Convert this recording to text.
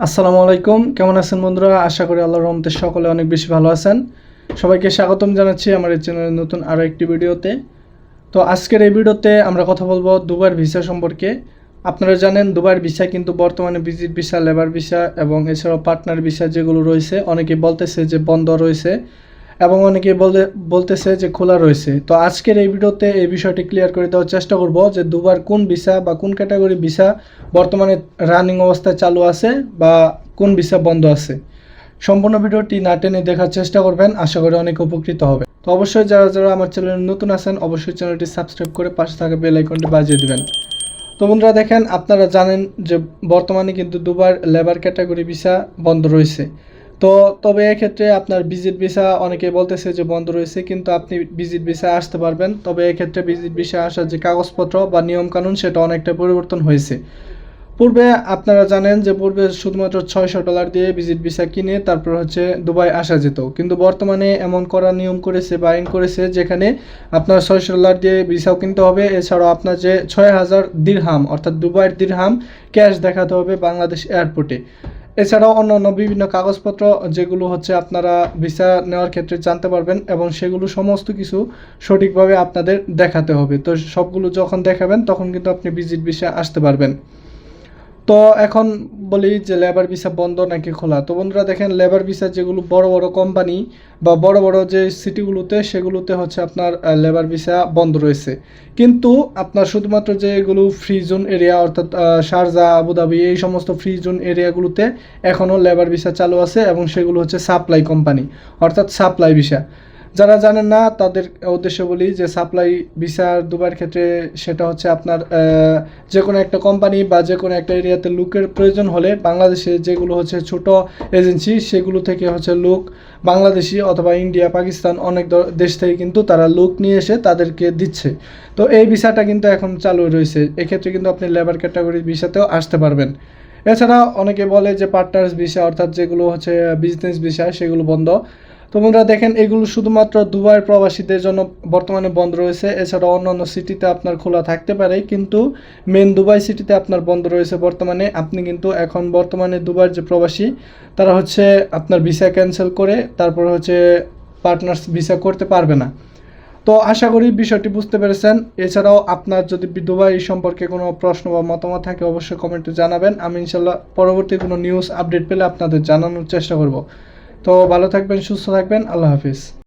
আসসালামু আলাইকুম, কেমন আছেন বন্ধুরা? আশা করি আল্লাহর রহমতে সকলে অনেক বেশি ভালো আছেন। সবাইকে স্বাগতম জানাচ্ছি আমার এই চ্যানেলের নতুন আরও একটি ভিডিওতে। তো আজকের এই ভিডিওতে আমরা কথা বলবো দুবাইয়ের ভিসা সম্পর্কে। আপনারা জানেন দুবাইয়ের ভিসা কিন্তু বর্তমানে ভিজিট ভিসা, লেবার ভিসা এবং এছাড়াও পার্টনার ভিসা যেগুলো রয়েছে, অনেকে বলতেছে যে বন্ধ রয়েছে এবং অনেকে বলতেছে যে খোলা রয়েছে। তো আজকের এই ভিডিওতে এই বিষয়টি ক্লিয়ার করে দেওয়ার চেষ্টা করব যে দুবাইয়ের কোন ভিসা বা কোন ক্যাটাগরি ভিসা বর্তমানে রানিং অবস্থায় চালু আছে বা কোন ভিসা বন্ধ আছে। সম্পূর্ণ ভিডিওটি না টেনে দেখার চেষ্টা করবেন, আশা করি অনেক উপকৃত হবে। তো অবশ্যই যারা যারা আমার চ্যানেলে নতুন আছেন অবশ্যই চ্যানেলটি সাবস্ক্রাইব করে পাশে থাকা বেল আইকনটি বাজিয়ে দিবেন। তো বন্ধুরা দেখেন, আপনারা জানেন যে বর্তমানে কিন্তু দুবার লেবার ক্যাটাগরি ভিসা বন্ধ রয়েছে। তো তবে এক্ষেত্রে আপনার ভিজিট ভিসা অনেকে বলতেছে যে বন্ধ রয়েছে, কিন্তু আপনি ভিজিট ভিসা আসতে পারবেন। তবে এক্ষেত্রে ভিজিট ভিসা আসার যে কাগজপত্র বা নিয়মকানুন সেটা অনেকটা পরিবর্তন হয়েছে। পূর্বে আপনারা জানেন যে পূর্বে শুধুমাত্র $600 দিয়ে ভিজিট ভিসা কিনে তারপর হচ্ছে দুবাই আসা যেত, কিন্তু বর্তমানে এমন করা নিয়ম করেছে বা আইন করেছে যেখানে আপনার $600 দিয়ে ভিসাও কিনতে হবে। এছাড়াও আপনার যে 6000 দিরহাম অর্থাৎ দুবাইয়ের দিরহাম ক্যাশ দেখাতে হবে বাংলাদেশ এয়ারপোর্টে। এছাড়াও অন্যান্য বিভিন্ন কাগজপত্র যেগুলো হচ্ছে আপনারা ভিসা নেওয়ার ক্ষেত্রে জানতে পারবেন এবং সেগুলো সমস্ত কিছু সঠিকভাবে আপনাদের দেখাতে হবে। তো সবগুলো যখন দেখাবেন তখন কিন্তু আপনি ভিজিট ভিসা আসতে পারবেন। তো এখন বলি যে লেবার ভিসা বন্ধ নাকি খোলা। তো বন্ধুরা দেখেন, লেবার ভিসা যেগুলো বড় বড় কোম্পানি বা বড় বড় যে সিটিগুলোতে সেগুলোতে হচ্ছে আপনার লেবার ভিসা বন্ধ রয়েছে। কিন্তু আপনার শুধুমাত্র যেগুলো ফ্রি জোন এরিয়া অর্থাৎ শারজা, আবুধাবি এই সমস্ত ফ্রি জোন এরিয়াগুলোতে এখনও লেবার ভিসা চালু আছে এবং সেগুলো হচ্ছে সাপ্লাই কোম্পানি অর্থাৎ সাপ্লাই ভিসা। যারা জানেন না তাদের উদ্দেশ্যে বলি যে সাপ্লাই ভিসার দুবার ক্ষেত্রে সেটা হচ্ছে আপনার যে কোনো একটা কোম্পানি বা যে কোনো একটা এরিয়াতে লোকের প্রয়োজন হলে বাংলাদেশে যেগুলো হচ্ছে ছোট এজেন্সি সেগুলো থেকে হচ্ছে লোক বাংলাদেশি অথবা ইন্ডিয়া, পাকিস্তান অনেক দেশ থেকে কিন্তু তারা লোক নিয়ে এসে তাদেরকে দিচ্ছে। তো এই ভিসাটা কিন্তু এখন চালু রয়েছে। এক্ষেত্রে কিন্তু আপনি লেবার ক্যাটাগরির ভিসাতেও আসতে পারবেন। এছাড়া অনেকে বলে যে পার্টনার্স ভিসা অর্থাৎ যেগুলো হচ্ছে বিজনেস ভিসা সেগুলো বন্ধ। তো বন্ধুরা দেখেন, এগুলো শুধুমাত্র দুবাইয়ের প্রবাসীদের জন্য বর্তমানে বন্ধ রয়েছে। এছাড়া অন্যান্য সিটিতে আপনার খোলা থাকতে পারে, কিন্তু মেন দুবাই সিটিতে আপনার বন্ধ রয়েছে বর্তমানে। আপনি কিন্তু এখন বর্তমানে দুবাইয়ের যে প্রবাসী তারা হচ্ছে আপনার ভিসা ক্যান্সেল করে তারপর হচ্ছে পার্টনার্স ভিসা করতে পারবে না। তো আশা করি বিষয়টি বুঝতে পেরেছেন। এছাড়াও আপনার যদি দুবাই সম্পর্কে কোনো প্রশ্ন বা মতামত থাকে অবশ্যই কমেন্টে জানাবেন। আমি ইনশাল্লাহ পরবর্তী কোনো নিউজ আপডেট পেলে আপনাদের জানানোর চেষ্টা করব। তো ভালো থাকবেন, সুস্থ থাকবেন, আল্লাহ হাফিজ।